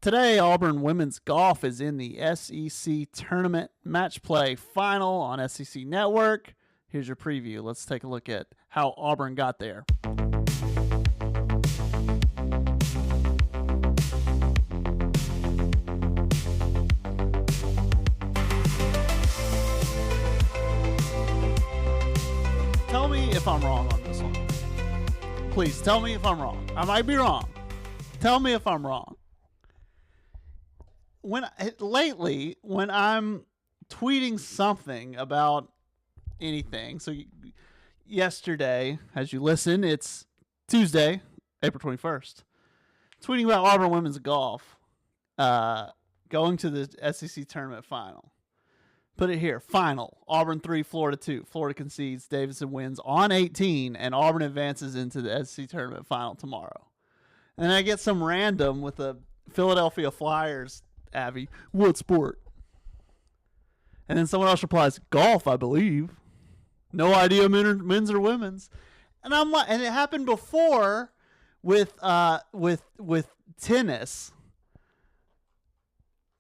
Today, Auburn women's golf is in the SEC Tournament Match Play Final on SEC Network. Here's your preview. Let's take a look at how Auburn got there. Tell me if I'm wrong on this one. Please tell me if I'm wrong. I might be wrong. Tell me if I'm wrong. Lately, when I'm tweeting something about anything, so yesterday, as you listen, it's Tuesday, April 21st, tweeting about Auburn women's golf going to the SEC Tournament Final. Put it here, final, Auburn 3, Florida 2. Florida concedes, Davidson wins on 18, and Auburn advances into the SEC Tournament Final tomorrow. And then I get some random with the Philadelphia Flyers, Abby, what sport? And then someone else replies, golf, I believe. No idea men's or women's. And I'm like, and it happened before with tennis.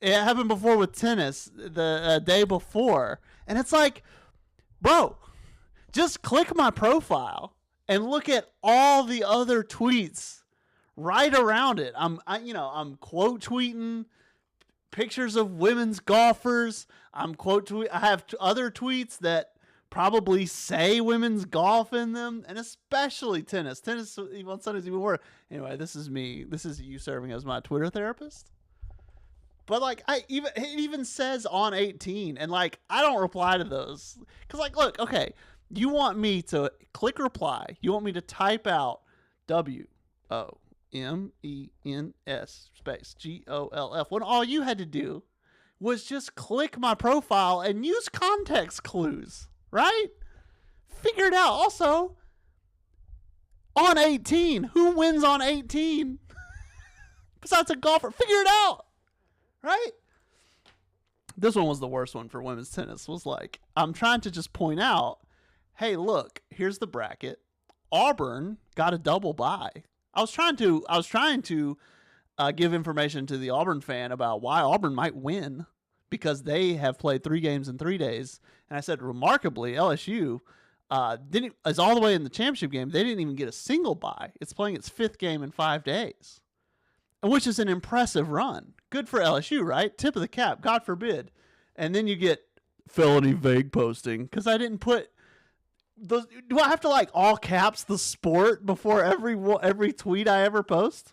It happened before with tennis the day before. And it's like, bro, just click my profile and look at all the other tweets right around it. I'm quote tweeting pictures of women's golfers. I have other tweets that probably say women's golf in them, and especially tennis. Tennis on Sundays even more. Anyway, this is me. This is you serving as my Twitter therapist. But like, it even says on 18, and like I don't reply to those because like, look, okay, you want me to click reply. You want me to type out WOMENS space GOLF when all you had to do was just click my profile and use context clues, right? Figure it out. Also, on 18, who wins on 18 besides a golfer? Figure it out, right? This one was the worst one for women's tennis. Was like, I'm trying to just point out, hey, look, here's the bracket. Auburn got a double bye. I was trying to give information to the Auburn fan about why Auburn might win because they have played 3 games in 3 days. And I said, remarkably, LSU is all the way in the championship game. They didn't even get a single bye. It's playing its 5th game in 5 days, which is an impressive run. Good for LSU, right? Tip of the cap, God forbid. And then you get felony vague posting because I didn't put those. Do I have to like all caps the sport before every tweet I ever post?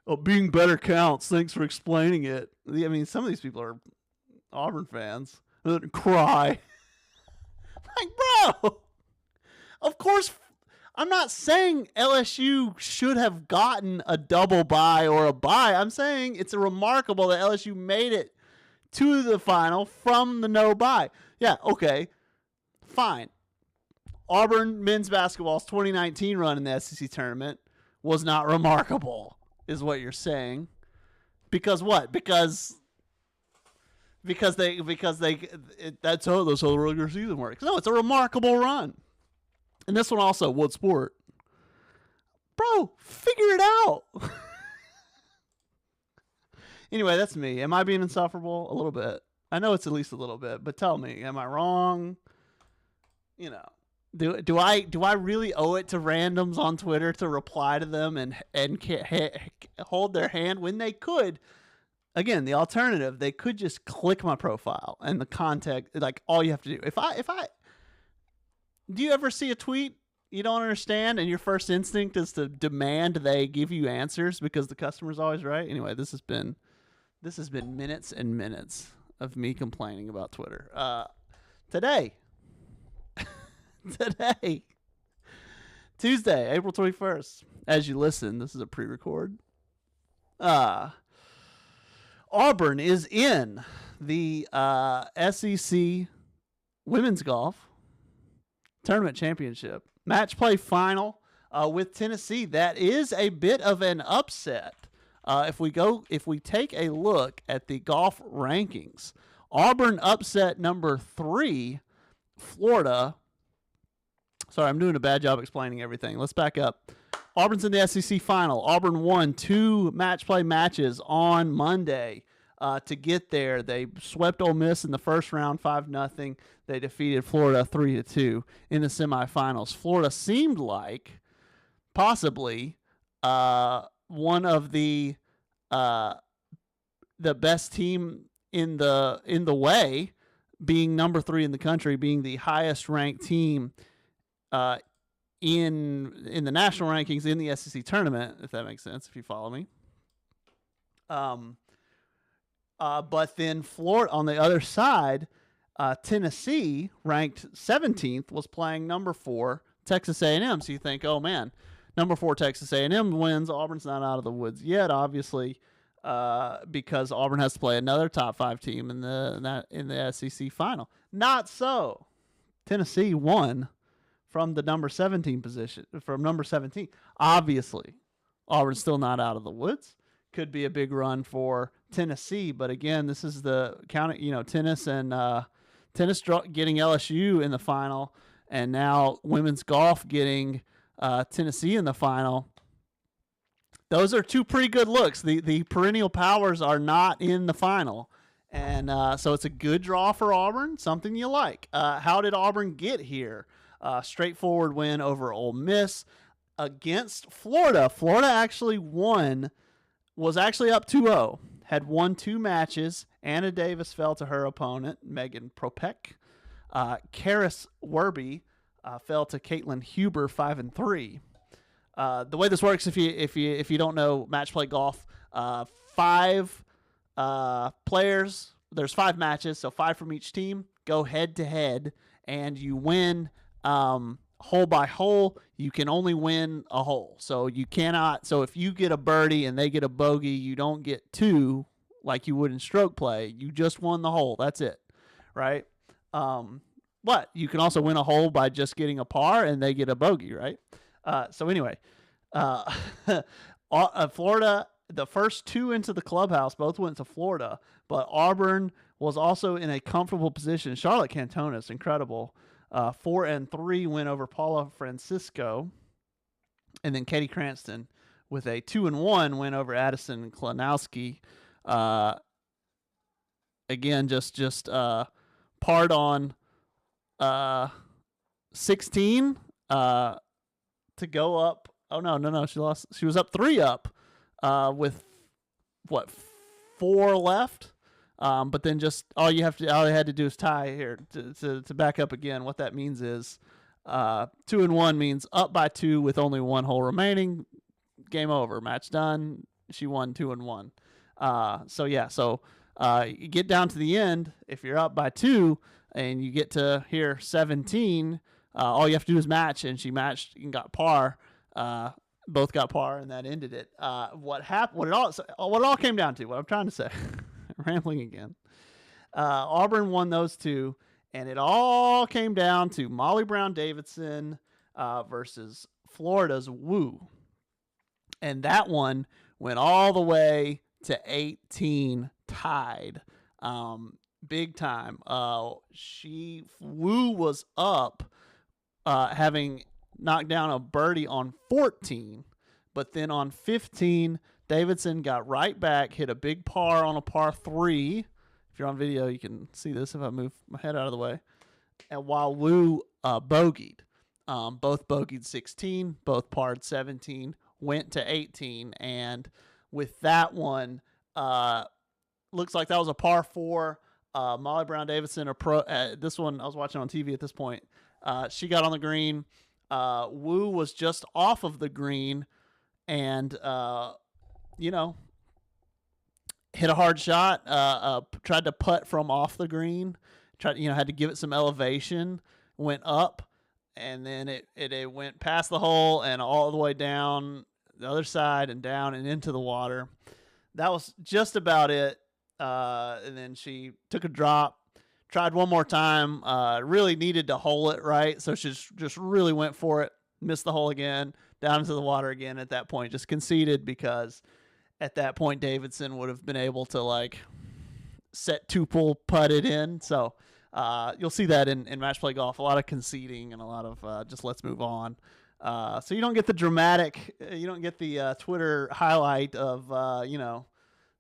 Oh, being better counts. Thanks for explaining it. I mean, some of these people are Auburn fans. Cry. Like, bro, of course, I'm not saying LSU should have gotten a double bye or a bye. I'm saying it's remarkable that LSU made it to the final from the no bye. Yeah, okay, fine. Auburn men's basketball's 2019 run in the SEC tournament was not remarkable, is what you're saying. Because what? Because that's how the regular season works. No, it's a remarkable run. And this one also, what sport? Bro, figure it out. Anyway, that's me. Am I being insufferable? A little bit. I know it's at least a little bit, but tell me, am I wrong? You know, do I really owe it to randoms on Twitter to reply to them and hold their hand when they could? Again, the alternative, they could just click my profile and the contact, like all you have to do. Do you ever see a tweet you don't understand and your first instinct is to demand they give you answers because the customer's always right? Anyway, this has been minutes and minutes of me complaining about Twitter. Today, Tuesday, April 21st, as you listen, this is a pre-record. Auburn is in the SEC Women's Golf Tournament Championship Match Play Final with Tennessee. That is a bit of an upset. If we take a look at the golf rankings, Auburn upset number 3, Florida. Sorry, I'm doing a bad job explaining everything. Let's back up. Auburn's in the SEC final. Auburn won 2 match play matches on Monday to get there. They swept Ole Miss in the first round 5-0. They defeated Florida 3-2 in the semifinals. Florida seemed like possibly one of the best team in the way, being number 3 in the country, being the highest ranked team in the national rankings in the SEC tournament, if that makes sense, if you follow me. But then Florida on the other side, Tennessee, ranked 17th, was playing number 4 Texas A&M. So you think, oh man, number 4 Texas A&M wins. Auburn's not out of the woods yet, obviously, because Auburn has to play another top 5 team in the SEC final. Not so. Tennessee won from the number 17 position, from number 17. Obviously, Auburn's still not out of the woods. Could be a big run for Tennessee, but again, this is the tennis getting LSU in the final, and now women's golf getting Tennessee in the final. Those are 2 pretty good looks. The perennial powers are not in the final, and so it's a good draw for Auburn, something you like. How did Auburn get here? Straightforward win over Ole Miss against Florida. Florida actually was actually up 2-0, had won 2 matches. Anna Davis fell to her opponent, Megan Propek. Karis Werby fell to Caitlin Huber, 5-3. The way this works, if you don't know match play golf, 5 players, there's 5 matches, so 5 from each team, go head to head, and you win hole by hole. You can only win a hole, so you cannot. So if you get a birdie and they get a bogey, you don't get 2 like you would in stroke play. You just won the hole. That's it, right? But you can also win a hole by just getting a par and they get a bogey, right? So anyway, Florida, the first 2 into the clubhouse both went to Florida, but Auburn was also in a comfortable position. Charlotte Cantonis, incredible. 4-3 win over Paula Francisco, and then Katie Cranston with a 2-1 win over Addison Klanowski. Again, just parred on 16 to go up. Oh no, she lost. She was up 3-up with 4 left. But then just all they had to do is tie here to back up again. What that means is 2-1 means up by 2 with only 1 hole remaining. Game over. Match done. She won 2-1. So you get down to the end. If you're up by 2 and you get to here 17, all you have to do is match, and she matched and got par. Both got par, and that ended it. What happened? What it all came down to. What I'm trying to say. Rambling again. Auburn won those 2, and it all came down to Molly Brown Davidson versus Florida's Wu. And that one went all the way to 18 tied. Big time. Wu was up having knocked down a birdie on 14, but then on 15, Davidson got right back, hit a big par on a par 3. If you're on video, you can see this if I move my head out of the way. And while Wu bogeyed, both bogeyed 16, both parred 17, went to 18. And with that one, looks like that was a par 4. Molly Brown Davidson, this one I was watching on TV at this point. She got on the green. Wu was just off of the green and, hit a hard shot, tried to putt from off the green, had to give it some elevation, went up, and then it went past the hole and all the way down the other side and down and into the water. That was just about it. And then she took a drop, tried one more time, really needed to hole it right. So she just really went for it, missed the hole again, down into the water again at that point, just conceded because at that point Davidson would have been able to set 2-pull, putt it in. So you'll see that in match play golf, a lot of conceding and a lot of just let's move on. So you don't get the dramatic, you don't get the Twitter highlight of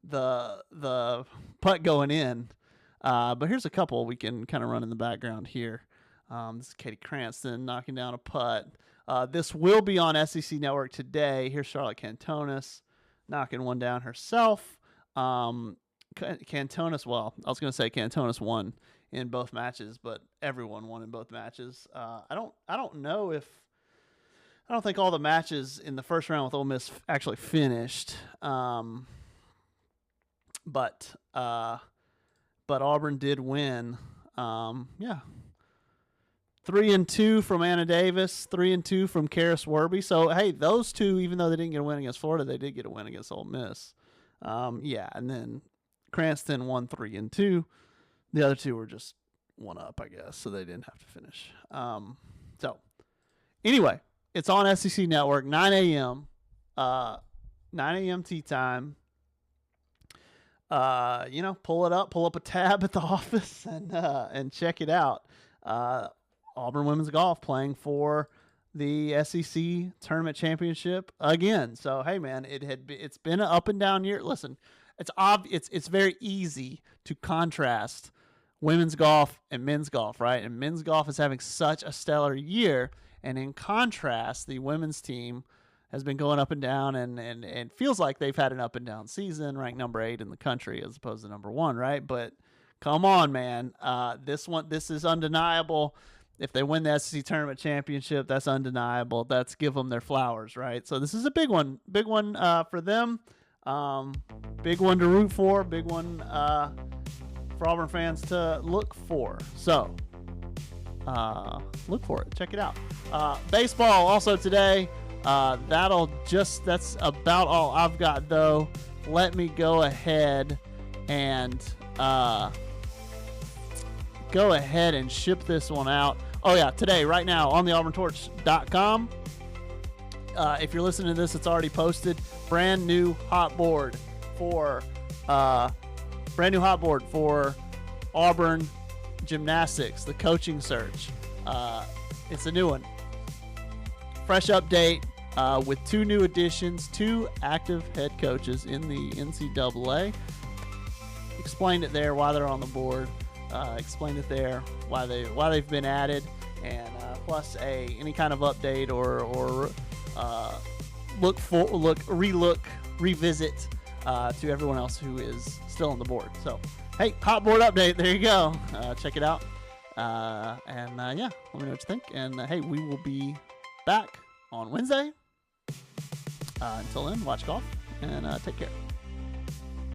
the putt going in. But here's a couple we can kind of run in the background here. This is Katie Cranston knocking down a putt. This will be on SEC Network today. Here's Charlotte Cantonis knocking one down herself. Cantonis, well, I was going to say Cantonis won in both matches, but everyone won in both matches. I don't think all the matches in the first round with Ole Miss actually finished. But Auburn did win. 3-2 from Anna Davis, 3-2 from Karis Werby. So, hey, those two, even though they didn't get a win against Florida, they did get a win against Ole Miss. And then Cranston won 3-2. The other two were just one up, I guess, so they didn't have to finish. So, anyway, it's on SEC Network, 9 a.m. 9 a.m. tee time. Pull up a tab at the office and check it out. Auburn women's golf playing for the SEC tournament championship again. So hey man, it's been an up and down year. Listen, it's very easy to contrast women's golf and men's golf, right? And men's golf is having such a stellar year, and in contrast, the women's team has been going up and down, and feels like they've had an up and down season, ranked number 8 in the country as opposed to number 1, right? But come on, man. This is undeniable. If they win the SEC tournament championship, that's undeniable. That's give them their flowers, right? So this is a big one for them. Big one to root for. Big one for Auburn fans to look for. So look for it. Check it out. Baseball also today. That's about all I've got, though. Let me go ahead and ship this one out. Oh yeah, today, right now, on the auburntorch.com. If you're listening to this, it's already posted. Brand new hot board for Auburn gymnastics, the coaching search. It's a new one. Fresh update with 2 new additions, 2 active head coaches in the NCAA. Explained it there, why they're on the board. Explained it there, why they've been added, and plus any kind of update or revisit to everyone else who is still on the board. So hey, hot board update. There you go. Check it out. Let me know what you think. And hey, we will be back on Wednesday. Until then, watch golf and take care.